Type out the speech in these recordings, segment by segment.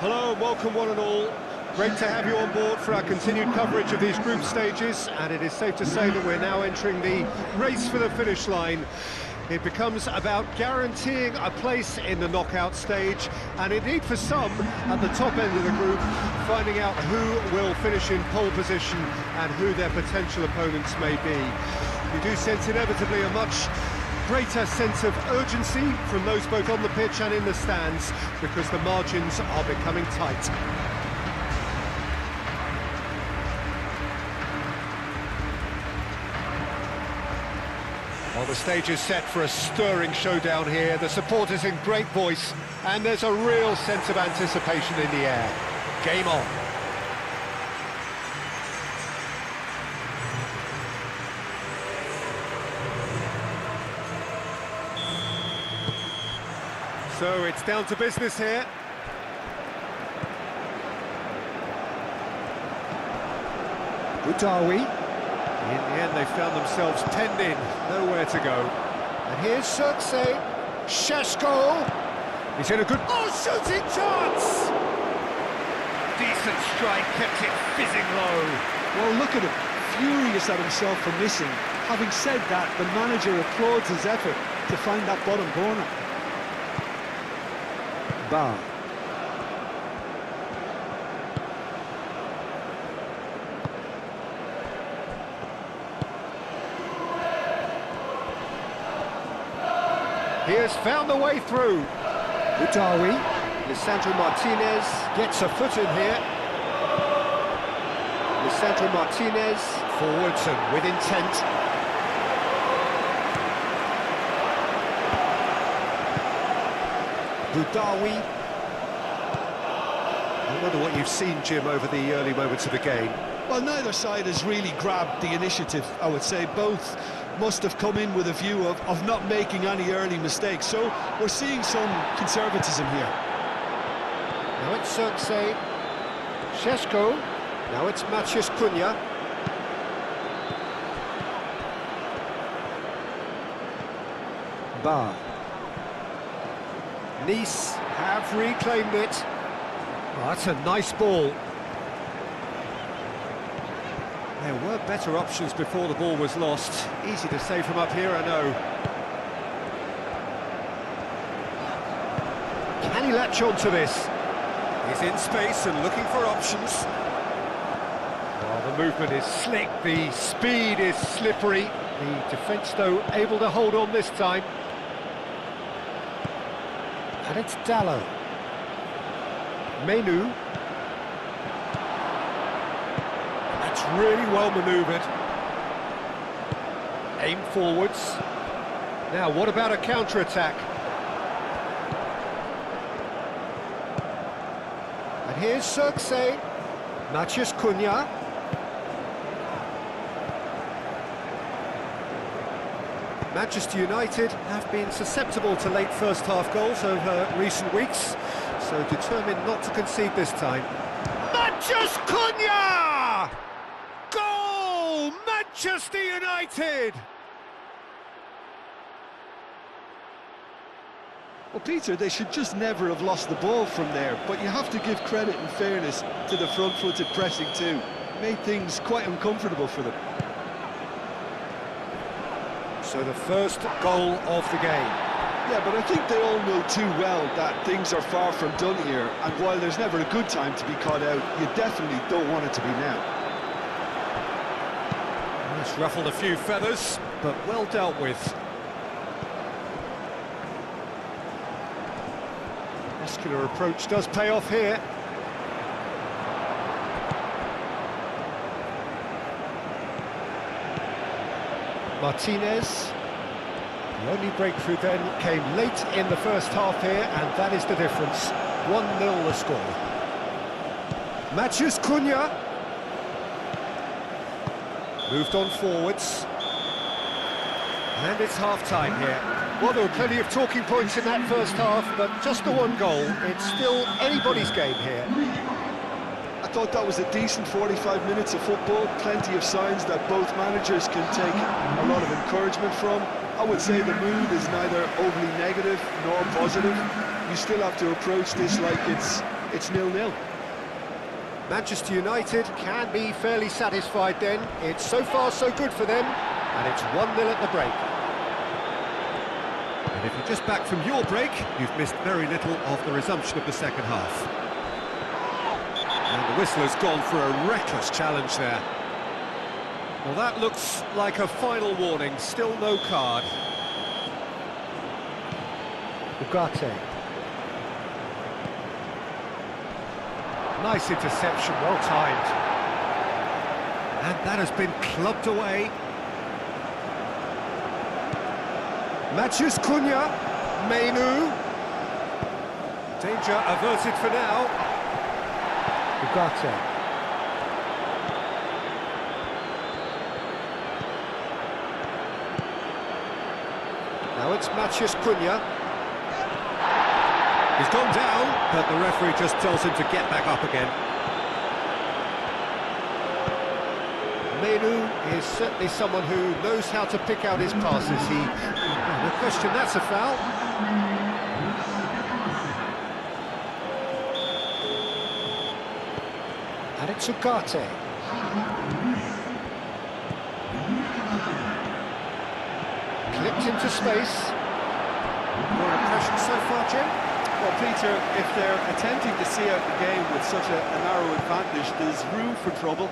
Hello and welcome one and all. Great to have you on board for our continued coverage of these group stages, and it is safe to say that we're now entering the race for the finish line. It becomes about guaranteeing a place in the knockout stage, and indeed for some, at the top end of the group, finding out who will finish in pole position and who their potential opponents may be. You do sense inevitably a much greater sense of urgency from those both on the pitch and in the stands, because the margins are becoming tight. Well, the stage is set for a stirring showdown here. The supporters in great voice, and there's a real sense of anticipation in the air. Game on. So it's down to business here. Budawi. In the end, they found themselves penned in, nowhere to go. And here's Circe. Sheshko. He's in a good... Oh, shooting chance! Decent strike, kept it fizzing low. Well, look at him, furious at himself for missing. Having said that, the manager applauds his effort to find that bottom corner. Bar. He has found the way through. Budawi. Lisandro Martinez gets a foot in here. Lisandro Martinez forwards and with intent. Budawi. I wonder what you've seen, Jim, over the early moments of the game. Well, neither side has really grabbed the initiative, I would say. Both must have come in with a view of not making any early mistakes. So we're seeing some conservatism here. Now it's Circe. Sheshko. Now it's Maciej Cunha. Bar. Nice have reclaimed it. Oh, that's a nice ball. There were better options before the ball was lost. Easy to say from up here, I know. Can he latch on to this? He's in space and looking for options. Oh, the movement is slick, the speed is slippery. The defence, though, able to hold on this time. And it's Dallo. Menu. That's really well manoeuvred. Aim forwards. Now, what about a counter-attack? And here's Circe. Maciej Cunha. Manchester United have been susceptible to late first-half goals over recent weeks, so determined not to concede this time. Maciej Cunha! Goal! Manchester United! Well, Peter, they should just never have lost the ball from there, but you have to give credit and fairness to the front-footed pressing too. Made things quite uncomfortable for them. So the first goal of the game. Yeah, but I think they all know too well that things are far from done here, and while there's never a good time to be caught out, you definitely don't want it to be now. It's ruffled a few feathers, but well dealt with. Muscular approach does pay off here. Martinez. The only breakthrough then came late in the first half here, and that is the difference. 1-0 the score. Maciej Cunha. Moved on forwards. And it's half-time here. Well, there were plenty of talking points in that first half, but just the one goal. It's still anybody's game here. I thought that was a decent 45 minutes of football, plenty of signs that both managers can take a lot of encouragement from. I would say the mood is neither overly negative nor positive. You still have to approach this like it's it's 0-0. Manchester United can be fairly satisfied then. It's so far so good for them, and it's 1-0 at the break. And if you're just back from your break, you've missed very little of the resumption of the second half. And the whistle has gone for a reckless challenge there. Well, that looks like a final warning, still no card. Ugarte. Nice interception, well timed. And that has been clubbed away. Matheus Cunha, Menu. Danger averted for now. Ugarte. Now it's Matheus Cunha. He's gone down, but the referee just tells him to get back up again. Menu is certainly someone who knows how to pick out his passes. No question, that's a foul. And it's Ugarte. Clipped into space. Your impression so far, Jim? Well, Peter, if they're attempting to see out the game with such a narrow advantage, there's room for trouble.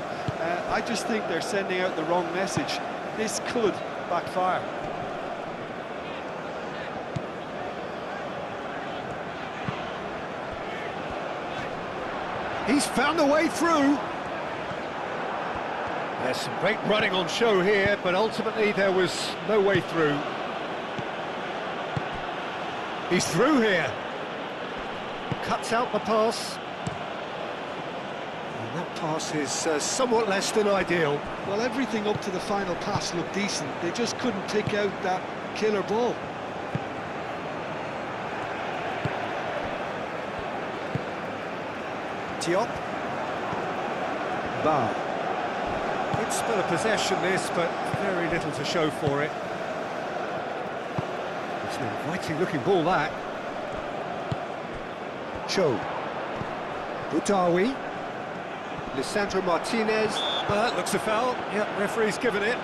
I just think they're sending out the wrong message. This could backfire. He's found a way through. There's some great running on show here, but ultimately there was no way through. He's through here. Cuts out the pass. And that pass is somewhat less than ideal. Well, everything up to the final pass looked decent. They just couldn't pick out that killer ball. Diop. Bar. Good spell of possession this, but very little to show for it. It's an inviting looking ball, that. Cho. Budawi. Lisandro Martinez. That looks a foul. Yep, referee's given it.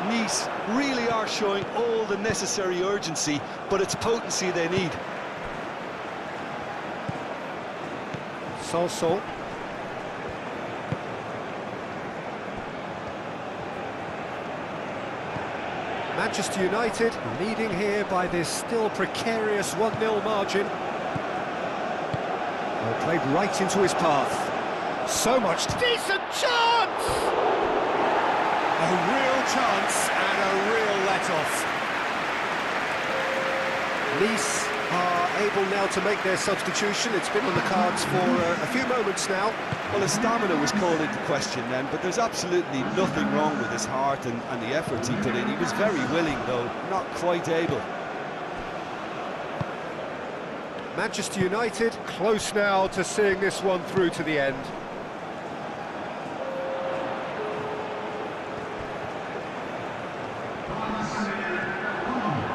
Nice really are showing all the necessary urgency, but it's potency they need. Sanson. Manchester United leading here by this still precarious 1-0 margin. Well, played right into his path. So much decent chance! A real chance and a real let-off. Nice are able now to make their substitution. It's been on the cards for a few moments now. Well, his stamina was called into question then, but there's absolutely nothing wrong with his heart and the efforts he put in. He was very willing, though, not quite able. Manchester United close now to seeing this one through to the end.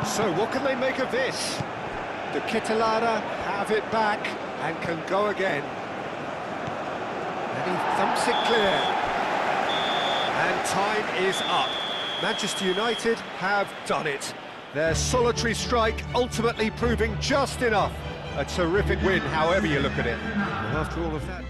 So what can they make of this? The Ketelada have it back and can go again. And he thumps it clear. And time is up. Manchester United have done it. Their solitary strike ultimately proving just enough. A terrific win, however you look at it. And after all of that...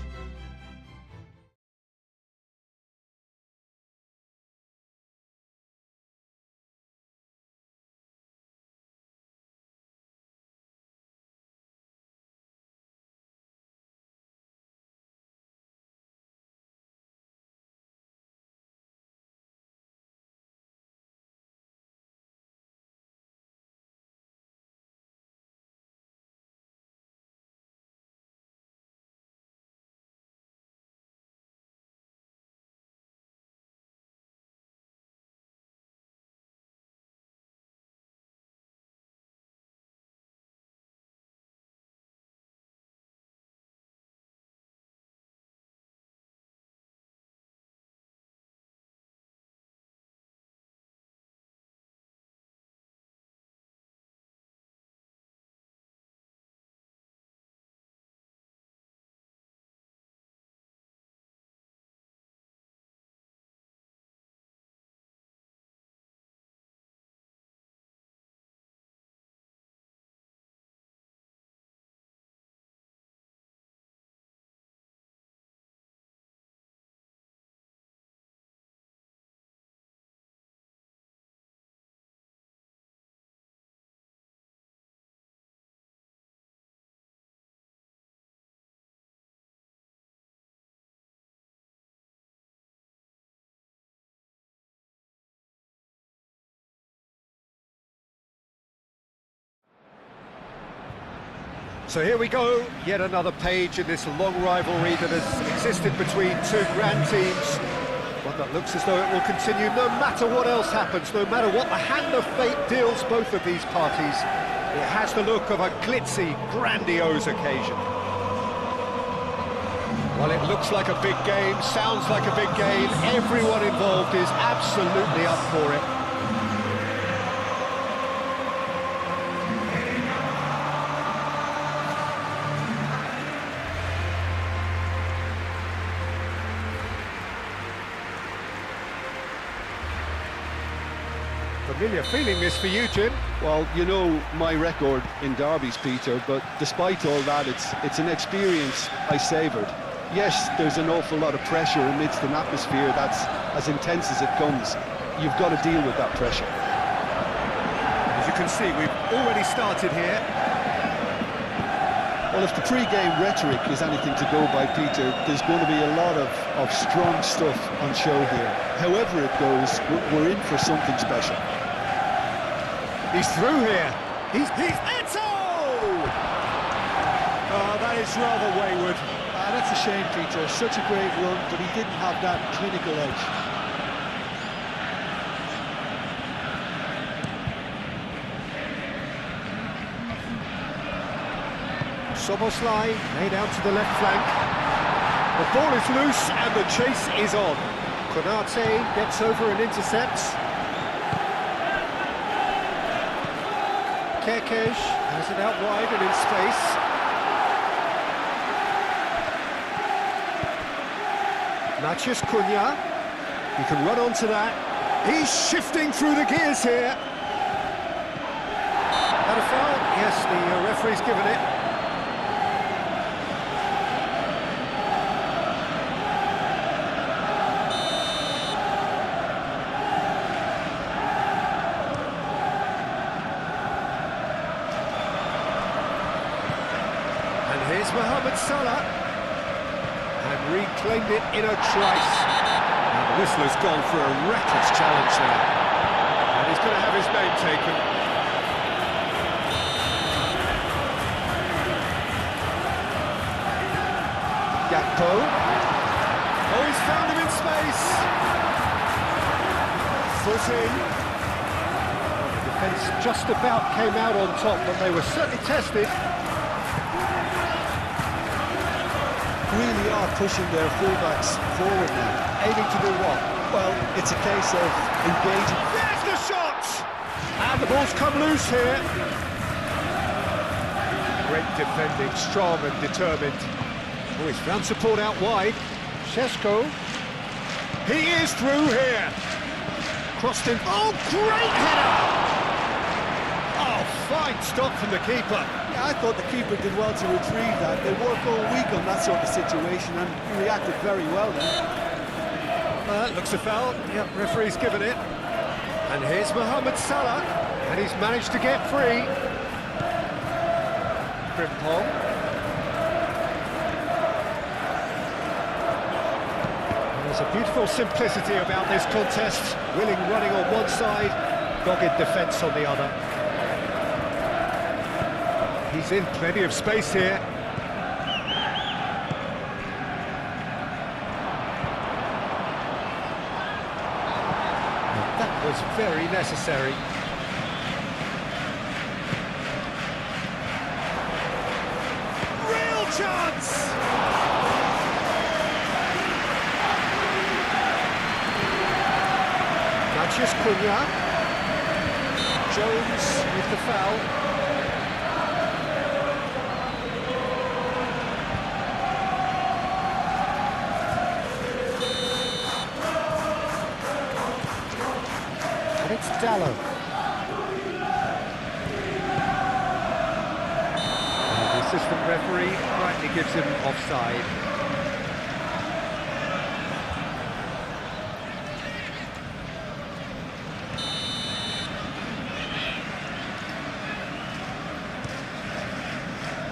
So here we go, yet another page in this long rivalry that has existed between two grand teams. One that looks as though it will continue no matter what else happens, no matter what the hand of fate deals both of these parties. It has the look of a glitzy, grandiose occasion. Well, it looks like a big game, sounds like a big game. Everyone involved is absolutely up for it. Familiar feeling this for you, Jim. Well, you know my record in derbies, Peter, but despite all that, it's an experience I savoured. Yes, there's an awful lot of pressure amidst an atmosphere that's as intense as it comes. You've got to deal with that pressure. As you can see, we've already started here. Well, if the pre-game rhetoric is anything to go by, Peter, there's going to be a lot of strong stuff on show here. However it goes, we're in for something special. He's through here. He's Eto! Oh, that is rather wayward. That's a shame, Peter. Such a great run, but he didn't have that clinical edge. Soboslai laid out to the left flank. The ball is loose and the chase is on. Konate gets over and intercepts. Kerkesh has it out wide and in space. Maciej Cunha, he can run onto that. He's shifting through the gears here. That a foul? Yes, the referee's given it. And here's Mohamed Salah. And reclaimed it in a trice. And the whistler's gone for a reckless challenge there. And he's going to have his name taken. Gakpo. Oh, he's found him in space. Foot in. The defence just about came out on top, but they were certainly tested. Really are pushing their fullbacks forward now. Aiming to do what? Well, it's a case of engaging. There's the shot! And the ball's come loose here. Great defending, strong and determined. Oh, he's found support out wide. Šeško. He is through here. Crossed in. Oh, great header! Oh, fine stop from the keeper. Yeah, I thought the keeper did well to retrieve that. They work all week on that sort of situation and he reacted very well then. That looks a foul. Yep, referee's given it. And here's Mohamed Salah, and he's managed to get free. Frimpong. There's a beautiful simplicity about this contest. Willing running on one side, dogged defence on the other. He's in plenty of space here. And that was very necessary. Real chance! Maciej Cunha. Jones with the foul. It's Dallo. And the assistant referee rightly gives him offside.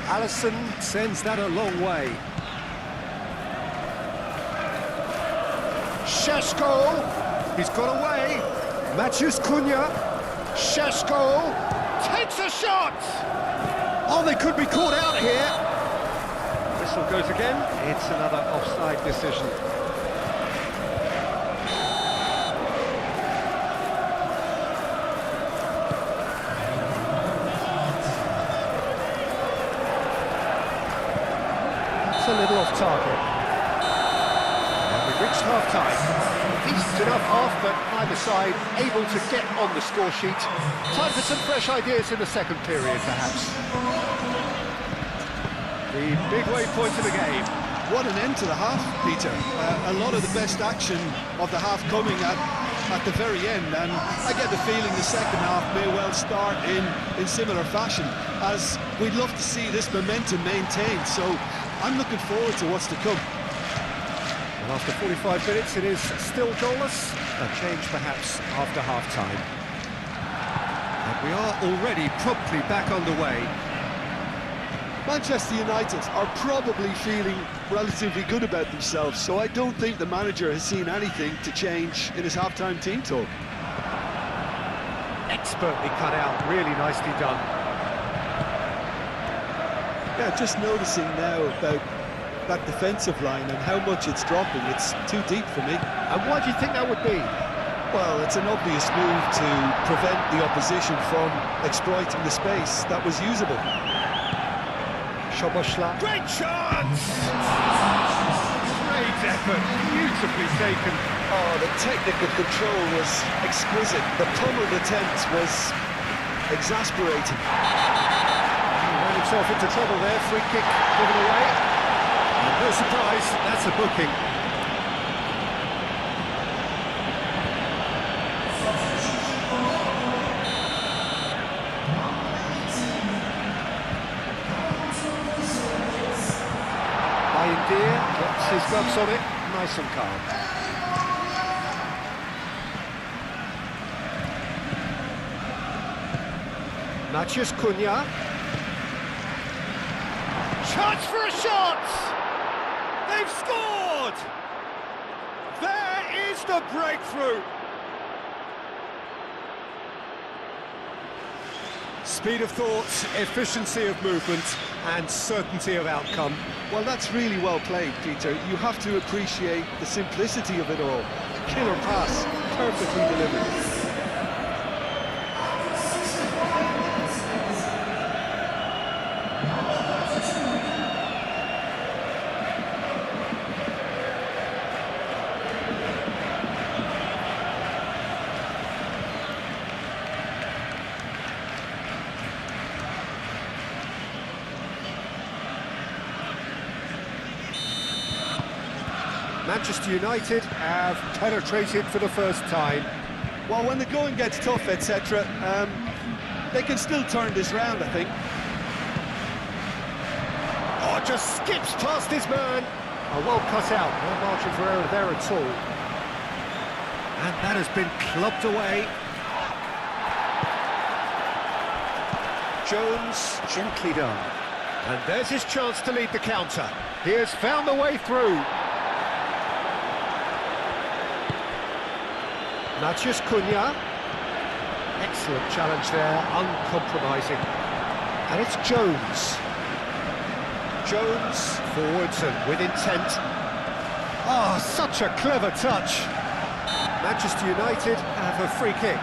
Alisson sends that a long way. Šeško, he's got away. Maciej Cunha, Šeško takes a shot! Oh, they could be caught out here. Whistle goes again. It's another offside decision. It's a little off target. And we've reached half-time. Decent enough half, but neither side able to get on the score sheet. Time for some fresh ideas in the second period, perhaps. The big waypoint of the game. What an end to the half, Peter. A lot of the best action of the half coming at the very end, and I get the feeling the second half may well start in similar fashion, as we'd love to see this momentum maintained, so I'm looking forward to what's to come. And after 45 minutes, it is still goalless. A change, perhaps, after half-time. And we are already promptly back underway. Manchester United are probably feeling relatively good about themselves, so I don't think the manager has seen anything to change in his half-time team talk. Expertly cut out, really nicely done. Yeah, just noticing now about that defensive line and how much it's dropping. It's too deep for me. And why do you think that would be? Well, it's an obvious move to prevent the opposition from exploiting the space that was usable. Szoboszlai. Great chance! Great effort, beautifully taken. Oh, the technical control was exquisite. The pummeled attempt was exasperating. He ran himself into trouble there, free kick given away. And no surprise, that's a booking. Deer gets his gloves on it, nice and calm. Maciej Cunha. Chance for a shot! They've scored! There is the breakthrough! Speed of thought, efficiency of movement, and certainty of outcome. Well, that's really well played, Peter. You have to appreciate the simplicity of it all. Killer pass, perfectly delivered. Manchester United have penetrated for the first time. Well, when the going gets tough, etc., they can still turn this round, I think. Oh, just skips past his man. Oh, well cut out, no margin for error there at all. And that has been clubbed away. Jones, gently done. And there's his chance to lead the counter. He has found the way through. Maciej Cunha. Excellent challenge there, uncompromising. And it's Jones. Jones forwards and with intent. Oh, such a clever touch. Manchester United have a free kick.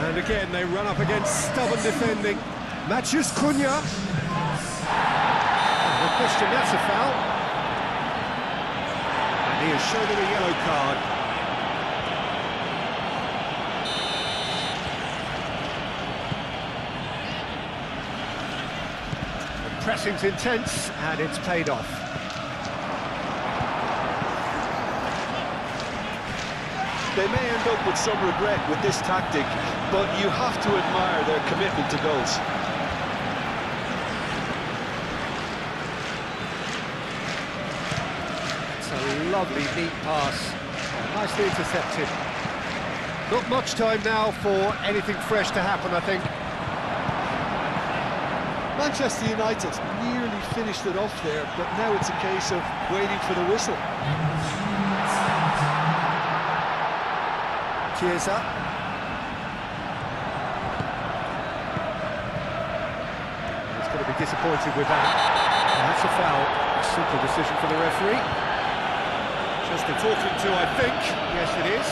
And again, they run up against stubborn defending. Maciej Cunha. No question, that's a foul. And he has shown them a yellow card. The pressing's intense, and it's paid off. They may end up with some regret with this tactic, but you have to admire their commitment to goals. It's a lovely, neat pass. Nicely intercepted. Not much time now for anything fresh to happen, I think. Manchester United nearly finished it off there, but now it's a case of waiting for the whistle. Chiesa. He's going to be disappointed with that. And that's a foul. A simple decision for the referee. Just a talking to, I think. Yes, it is.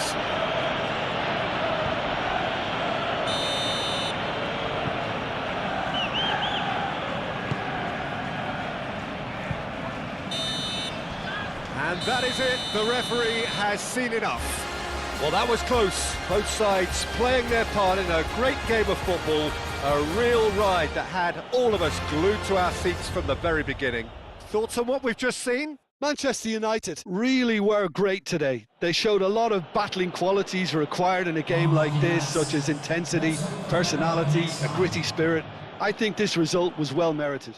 And that is it. The referee has seen enough. Well, that was close. Both sides playing their part in a great game of football. A real ride that had all of us glued to our seats from the very beginning. Thoughts on what we've just seen? Manchester United really were great today. They showed a lot of battling qualities required in a game like this, such as intensity, personality, a gritty spirit. I think this result was well merited.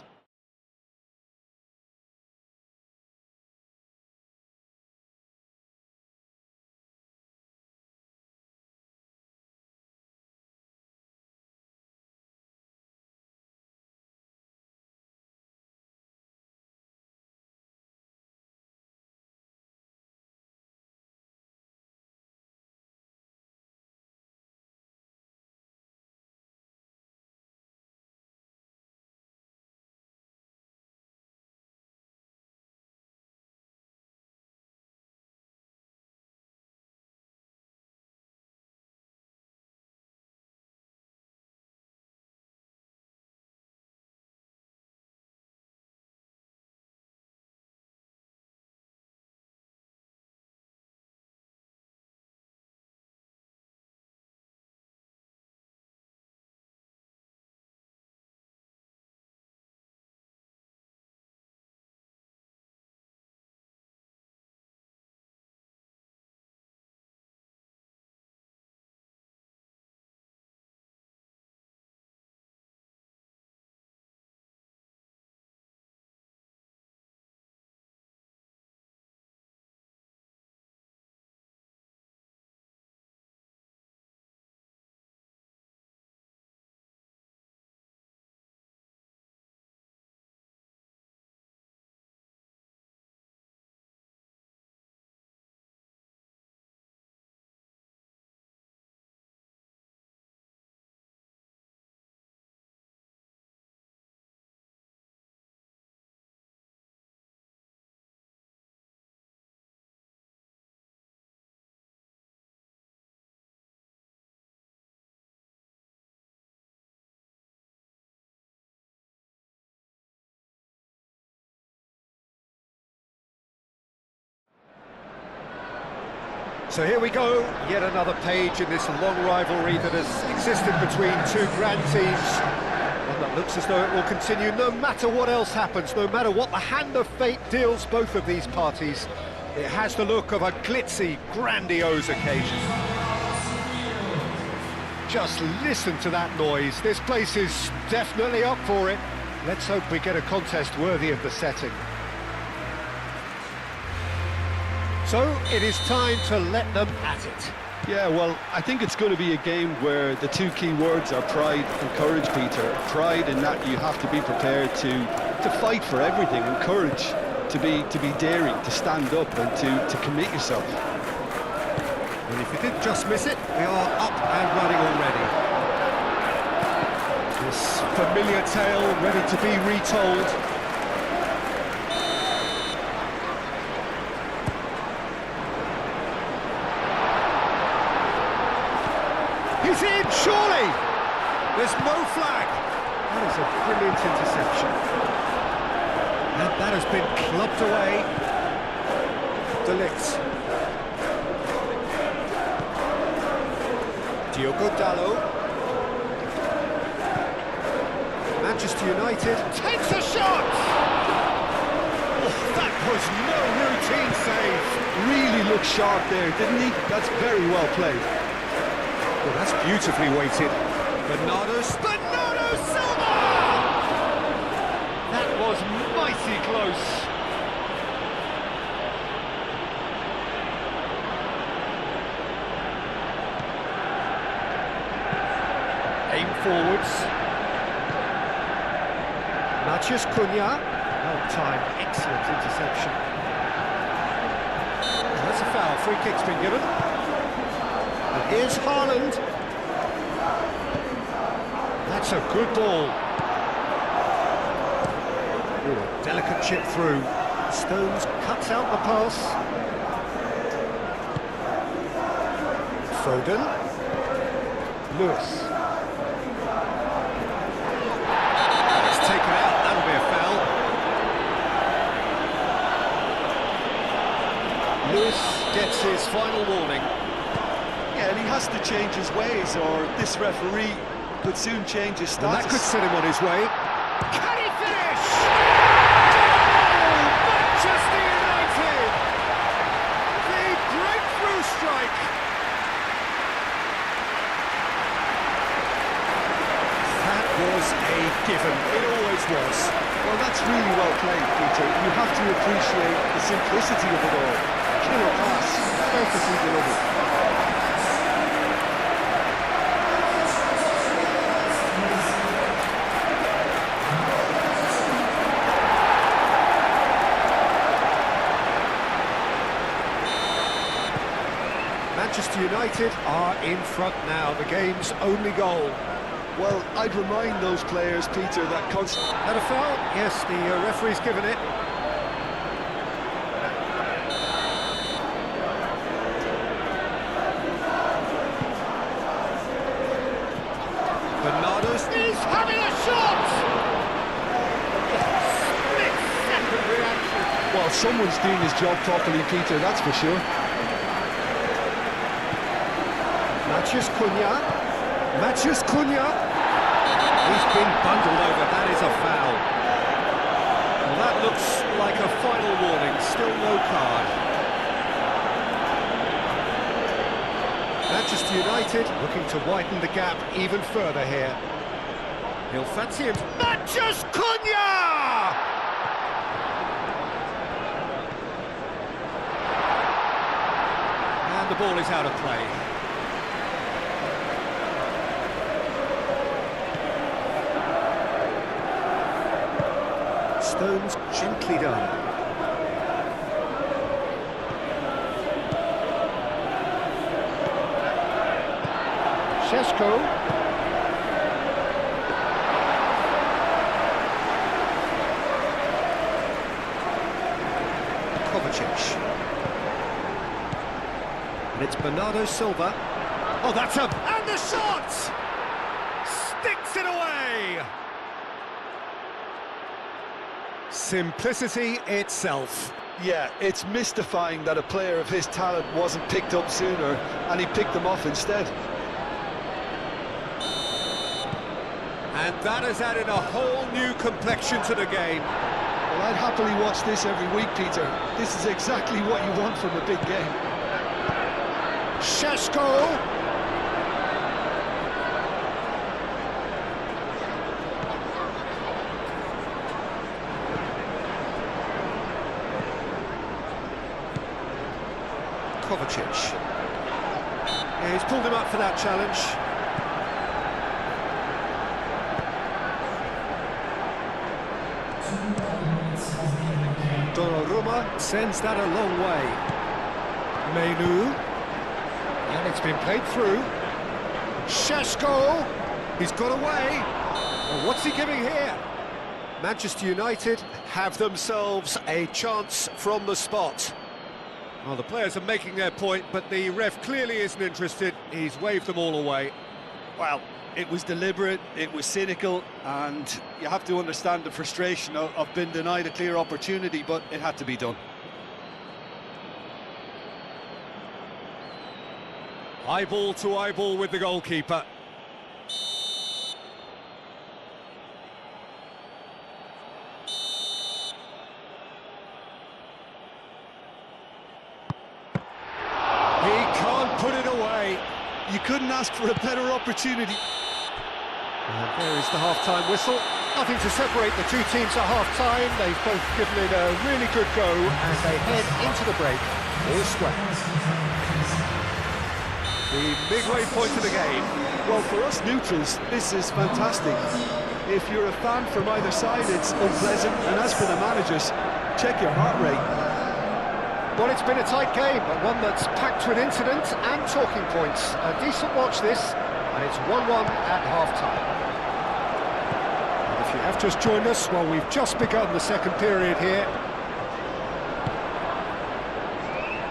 So here we go, yet another page in this long rivalry that has existed between two grand teams. One that looks as though it will continue no matter what else happens, no matter what the hand of fate deals both of these parties. It has the look of a glitzy, grandiose occasion. Just listen to that noise. This place is definitely up for it. Let's hope we get a contest worthy of the setting. So, it is time to let them at it. Yeah, well, I think it's going to be a game where the two key words are pride and courage, Peter. Pride in that you have to be prepared to fight for everything, and courage to be daring, to stand up and to commit yourself. And if you did just miss it, we are up and running already. This familiar tale ready to be retold. He's in, surely! There's no flag. That is a brilliant interception. And that has been clubbed away. De Ligt. Diogo Dalot. Manchester United takes a shot! Oh, that was no routine save. Really looked sharp there, didn't he? That's very well played. Well, that's beautifully weighted. Bernardo Silva! That was mighty close. Aim forwards. Matheus Cunha. Well timed, excellent interception. That's a foul, free kick's been given. And here's Haaland. That's a good ball. Ooh, a delicate chip through. Stones cuts out the pass. Foden. Lewis. It's taken out, that'll be a foul. Lewis gets his final warning. Yeah, and he has to change his ways, or this referee could soon change his status. And that could set him on his way. Can he finish? Manchester United! The breakthrough strike! That was a given. It always was. Well, that's really well played, Peter. You have to appreciate the simplicity of it all. Killer pass, perfectly delivered. Manchester United are in front now, the game's only goal. Well, I'd remind those players, Peter, that Had a foul? Yes, the referee's given it. Bernardo's is having a shot! Split-second reaction. well, someone's doing his job properly, Peter, that's for sure. Matheus Cunha. Matheus Cunha. He's been bundled over. That is a foul. Well, that looks like a final warning. Still no card. Manchester United looking to widen the gap even further here. He'll fancy him. Matheus Cunha! And the ball is out of play. Stones gently done. Šeško. Kovacic. And it's Bernardo Silva. Oh, that's up! And the shot! Sticks it away! Simplicity itself. Yeah, it's mystifying that a player of his talent wasn't picked up sooner, and he picked them off instead. And that has added a whole new complexion to the game. Well, I'd happily watch this every week, Peter. This is exactly what you want from a big game. Šeško. Kovacic. Yeah, he's pulled him up for that challenge. Donnarumma sends that a long way. Menu. And it's been played through. Šeško. He's got away. Well, what's he giving here? Manchester United have themselves a chance from the spot. Well, the players are making their point, but the ref clearly isn't interested. He's waved them all away. Well, it was deliberate, it was cynical, and you have to understand the frustration of being denied a clear opportunity, but it had to be done. Eyeball to eyeball with the goalkeeper. He can't put it away. You couldn't ask for a better opportunity. And there is the half-time whistle. Nothing to separate the two teams at half-time. They've both given it a really good go as they head into the break. All square. The midway point of the game. Well, for us neutrals, this is fantastic. If you're a fan from either side, it's unpleasant. And as for the managers, check your heart rate. Well, it's been a tight game, but one that's packed with incident and talking points. A decent watch this, and it's 1-1 at half-time. If you have just joined us, well, we've just begun the second period here.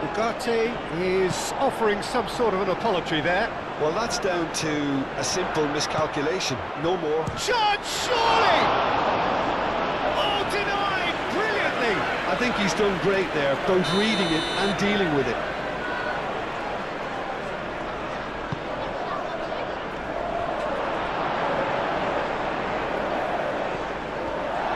Ugarte is offering some sort of an apology there. Well, that's down to a simple miscalculation, no more. Shot, surely! Oh, denied brilliantly! I think he's done great there, both reading it and dealing with it.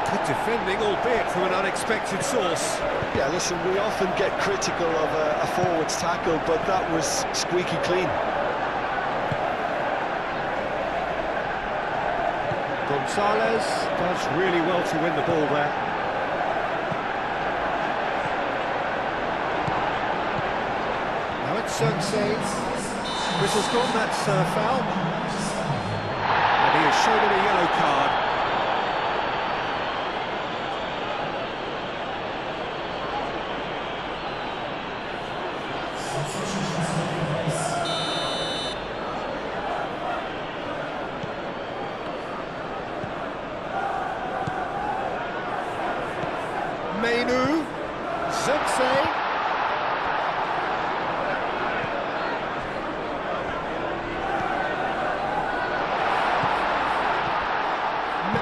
Good defending, albeit from an unexpected source. Yeah, listen, we often get critical of a forward's tackle, but that was squeaky clean. Gonzalez does really well to win the ball there. Now it's Xerxes. Whistle's gone, that's foul. And he is shown a yellow card. Menu, Xerxes.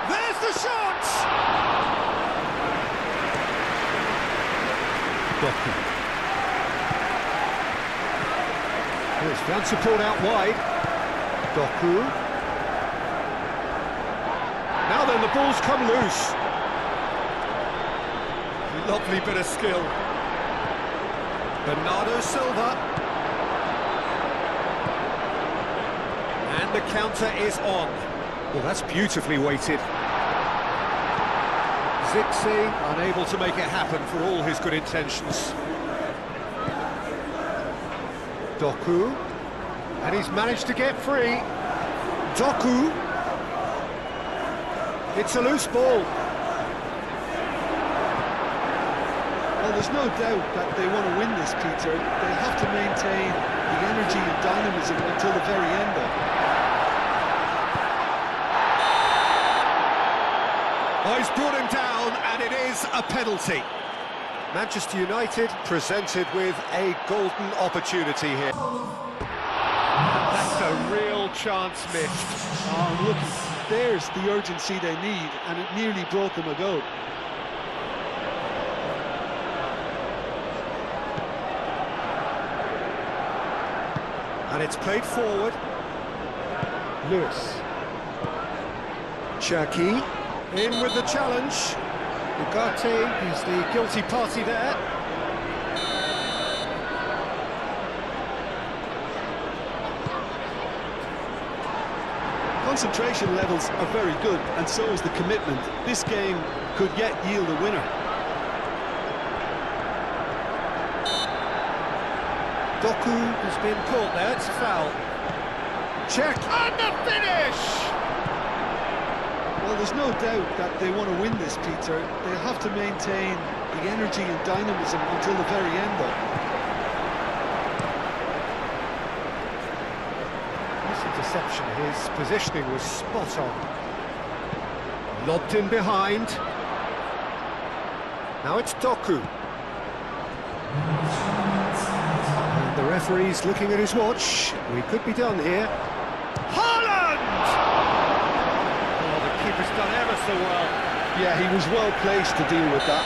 There's the shot! Doku. He's found support out wide. Doku. Now then, the ball's come loose. Lovely bit of skill. Bernardo Silva. And the counter is on. Well, that's beautifully weighted. Zixi unable to make it happen for all his good intentions. Doku. And he's managed to get free. Doku. It's a loose ball. Well, there's no doubt that they want to win this, Peter. They have to maintain the energy and dynamism until the very end, though. Oh, he's brought him down, and it is a penalty. Manchester United presented with a golden opportunity here. That's a real chance missed. Oh, look, there's the urgency they need, and it nearly brought them a goal. And it's played forward. Lewis. Cherki in with the challenge. Ugarte is the guilty party there. Concentration levels are very good, and so is the commitment. This game could yet yield a winner. Doku has been caught there, it's a foul. Check, and the finish! Well, there's no doubt that they want to win this, Peter. They'll have to maintain the energy and dynamism until the very end, though. This interception, his positioning was spot on. Lobbed in behind. Now it's Doku. The referee's looking at his watch. We could be done here. Haaland! Oh, the keeper's done ever so well. Yeah, he was well placed to deal with that.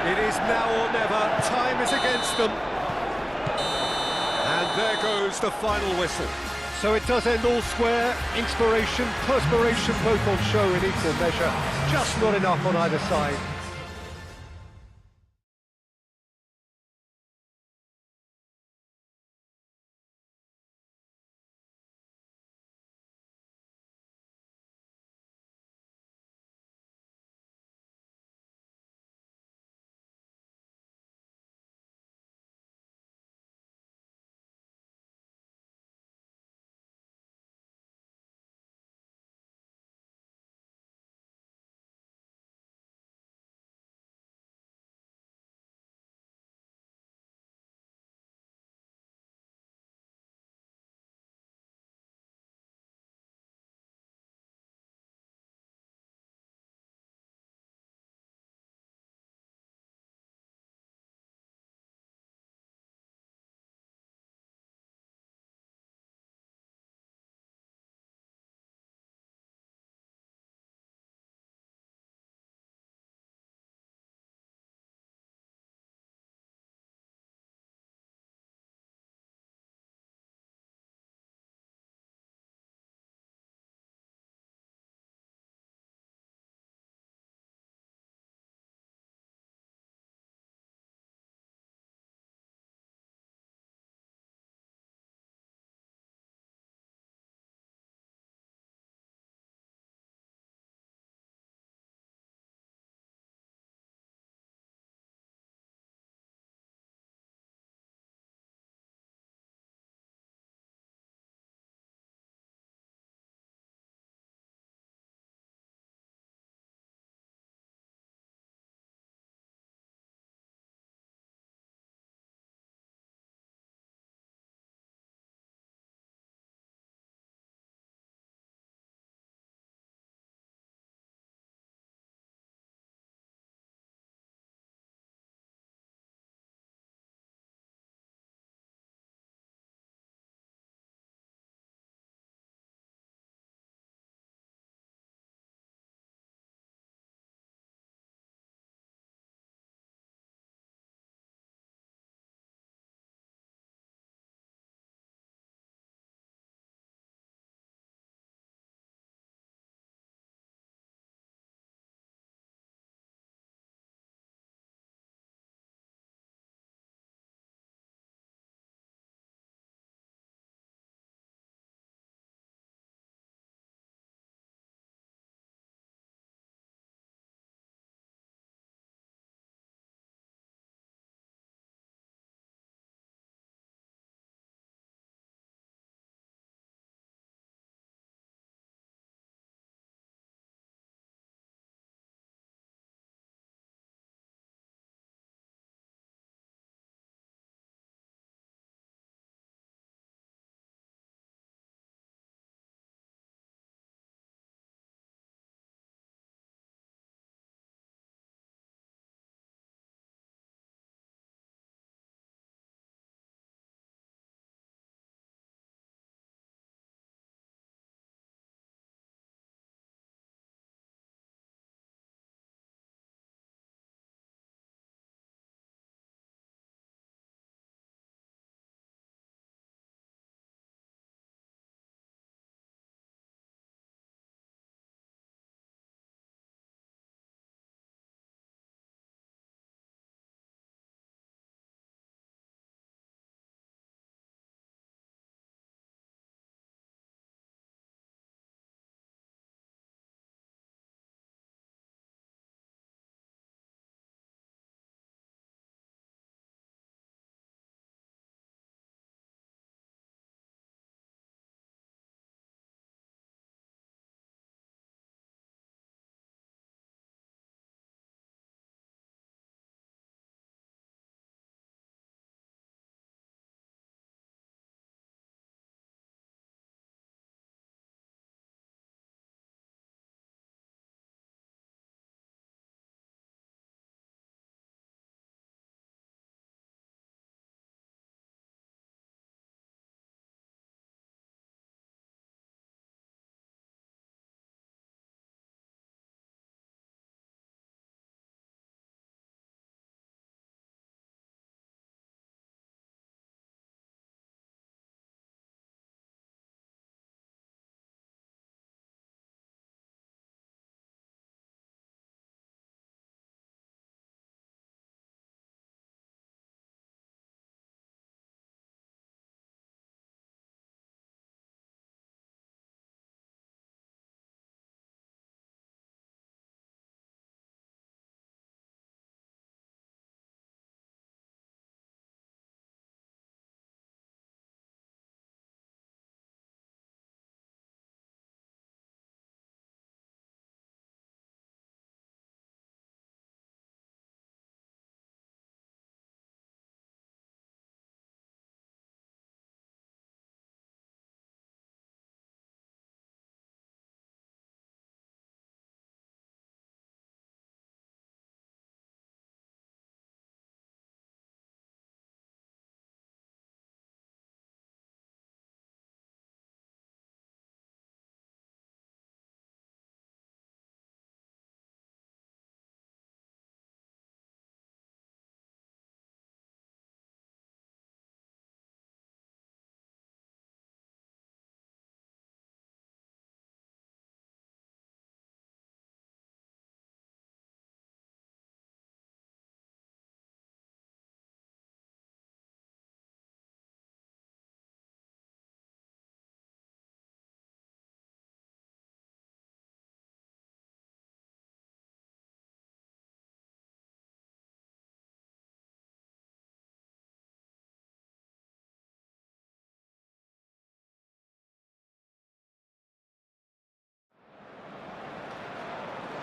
It is now or never. Time is against them. And there goes the final whistle. So it does end all square. Inspiration, perspiration, both on show in equal measure. Just not enough on either side.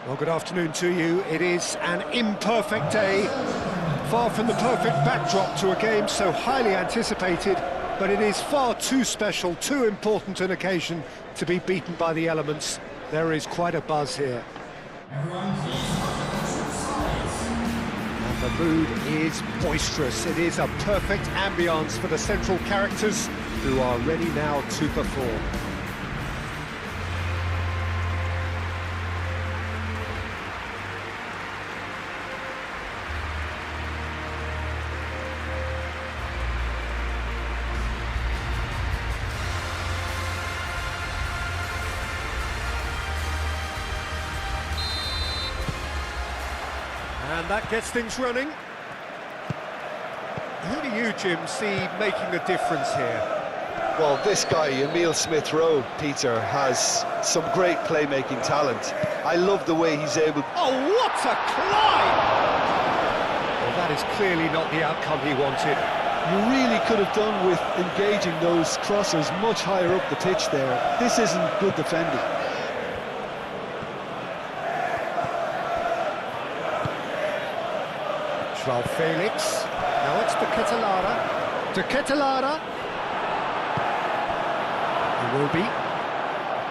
Well, good afternoon to you. It is an imperfect day, far from the perfect backdrop to a game so highly anticipated, but it is far too special, too important an occasion to be beaten by the elements. There is quite a buzz here. And the mood is boisterous. It is a perfect ambience for the central characters who are ready now to perform. And that gets things running. Who do you, Jim, see making the difference here? Well, this guy, Emile Smith-Rowe, Peter, has some great playmaking talent. I love the way he's able... Oh, what a climb! Well, that is clearly not the outcome he wanted. You really could have done with engaging those crossers much higher up the pitch there. This isn't good defending. João Felix, now it's De Ketelara. He will be.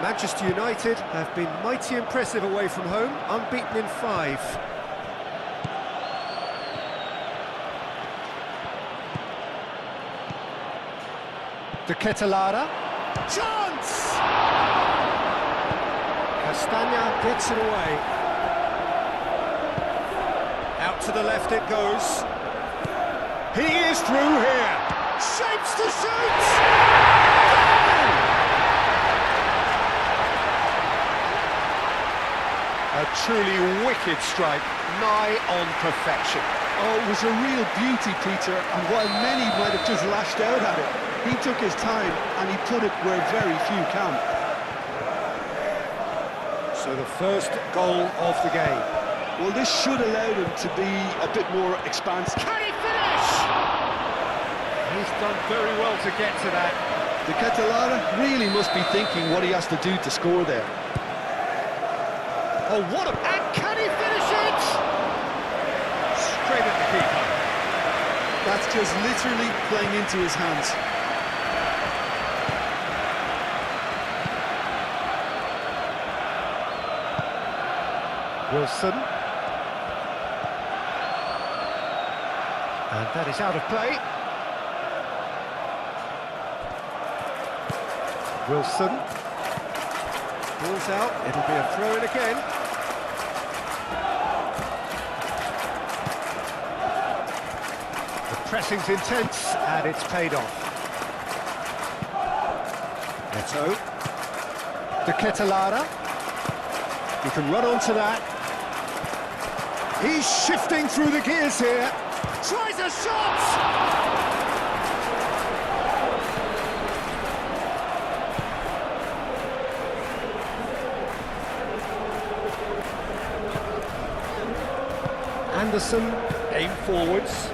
Manchester United have been mighty impressive away from home, unbeaten in 5. De Ketelara, chance! Castagna gets it away. Out to the left it goes. He is through here. Shapes to shoot! Goal! A truly wicked strike, nigh on perfection. Oh, it was a real beauty, Peter, and while many might have just lashed out at it, he took his time and he put it where very few can. So the first goal of the game. Well, this should allow them to be a bit more expansive. Can he finish? He's done very well to get to that. De Ketelara really must be thinking what he has to do to score there. Oh, what a... And can he finish it? Straight at the keeper. That's just literally playing into his hands. Wilson. And that is out of play. Wilson. Ball's out, it'll be a throw-in again. The pressing's intense, and it's paid off. Neto. De Ketelara. He can run onto that. He's shifting through the gears here. Tries a shot! Anderson, aim forwards.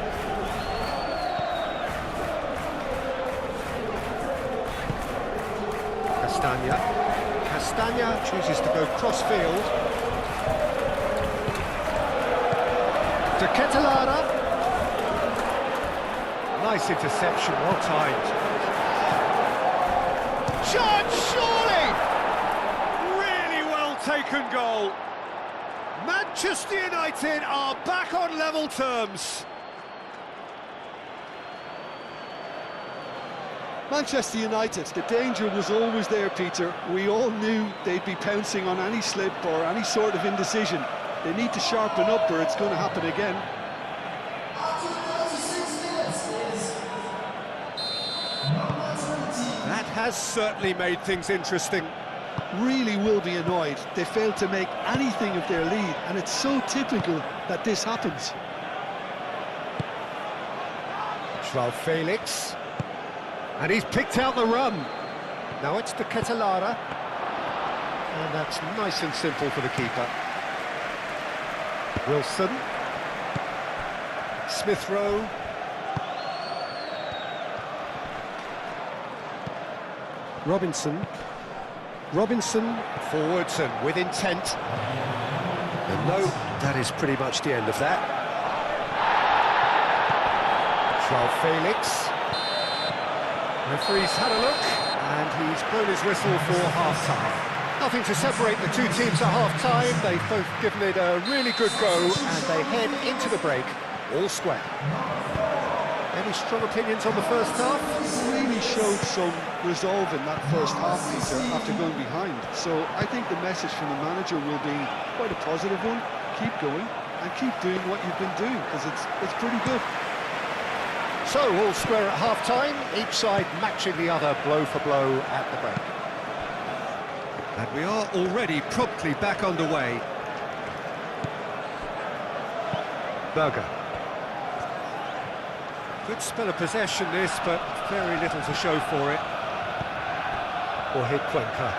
Castagna chooses to go cross-field. De Ketelara. Nice interception, well timed. Chance, surely! Really well taken goal. Manchester United are back on level terms. Manchester United, the danger was always there, Peter. We all knew they'd be pouncing on any slip or any sort of indecision. They need to sharpen up or it's going to happen again. That has certainly made things interesting. Really will be annoyed. They failed to make anything of their lead, and it's so typical that this happens. João Felix. And he's picked out the run. Now it's De Ketelara. And that's nice and simple for the keeper. Wilson. Smith-Rowe. Robinson, forwards and with intent. And no, that is pretty much the end of that. João Felix. Referee's had a look, and he's blown his whistle for half-time. Nothing to separate the two teams at half-time. They've both given it a really good go, and they head into the break all square. Any strong opinions on the first half? Really showed some resolve in that first half, Peter, after going behind. So I think the message from the manager will be quite a positive one. Keep going and keep doing what you've been doing, because it's pretty good. So, all square at half-time, each side matching the other blow for blow at the break. And we are already promptly back underway. Berger. Good spell of possession this, but very little to show for it. Or hit Cuenca.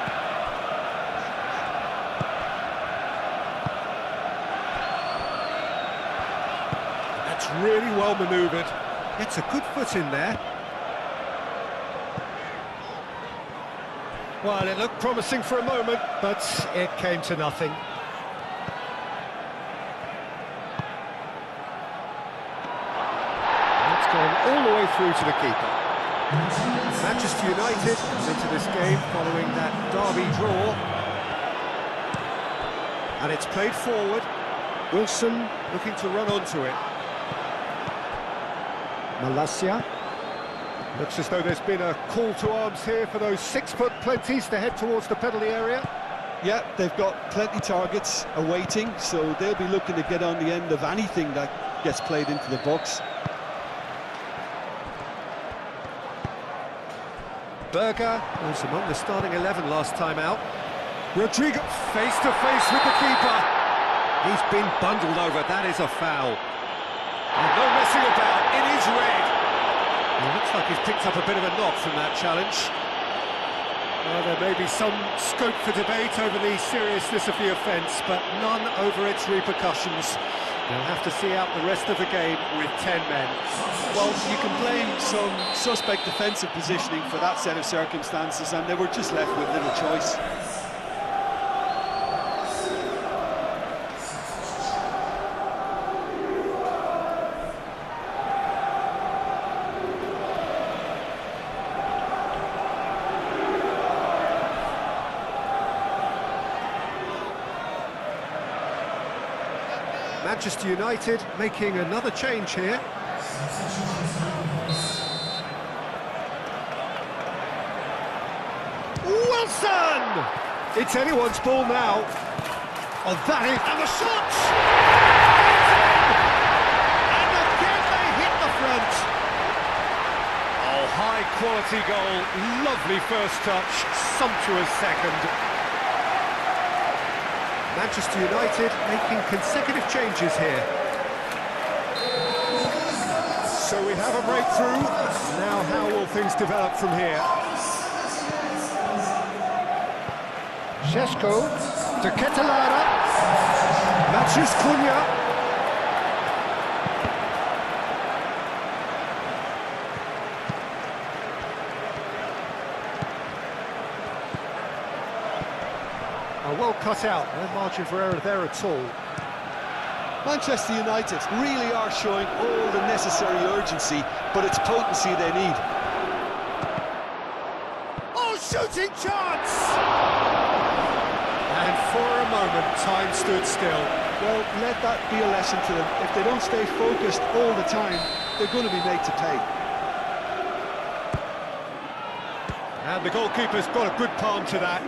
That's really well manoeuvred. It's a good foot in there. Well, it looked promising for a moment, but it came to nothing. It's gone all the way through to the keeper. Manchester United into this game following that derby draw. And it's played forward. Wilson looking to run onto it. Malacia. Looks as though there's been a call to arms here for those 6-foot plenties to head towards the penalty area. Yeah, they've got plenty targets awaiting, so they'll be looking to get on the end of anything that gets played into the box. Berger was among the starting 11 last time out. Rodrigo face to face with the keeper. He's been bundled over. That is a foul. And no messing about. It is red. It looks like he's picked up a bit of a knock from that challenge. Well, there may be some scope for debate over the seriousness of the offence, but none over its repercussions. They'll have to see out the rest of the game with 10 men. Well, you can blame some suspect defensive positioning for that set of circumstances, and they were just left with little choice. Manchester United making another change here. Wilson! It's anyone's ball now. Oh, that is... And the shot! And again they hit the front. Oh, high quality goal. Lovely first touch. Sumptuous second. Manchester United making consecutive changes here. So we have a breakthrough. Now how will things develop from here? Šeško to Ketelara. Matheus Cunha. Well cut out, no margin for error there at all. Manchester United really are showing all the necessary urgency, but it's potency they need. Oh, shooting chance! And for a moment, time stood still. Well, let that be a lesson to them. If they don't stay focused all the time, they're going to be made to pay. And the goalkeeper's got a good palm to that.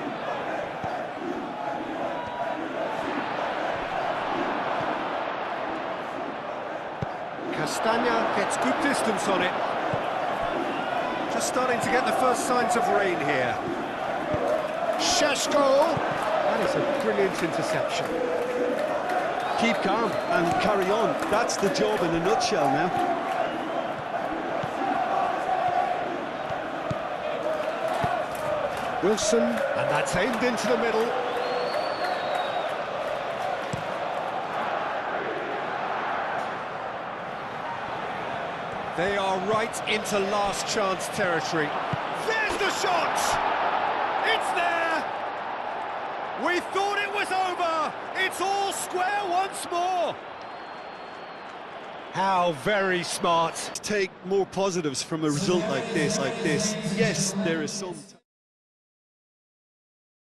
Castagna gets good distance on it. Just starting to get the first signs of rain here. Šeško! That is a brilliant interception. Keep calm and carry on. That's the job in a nutshell now. Wilson, and that's aimed into the middle. They are right into last chance territory. There's the shot! It's there! We thought it was over. It's all square once more. How very smart. Take more positives from a result like this. Yes, there is some...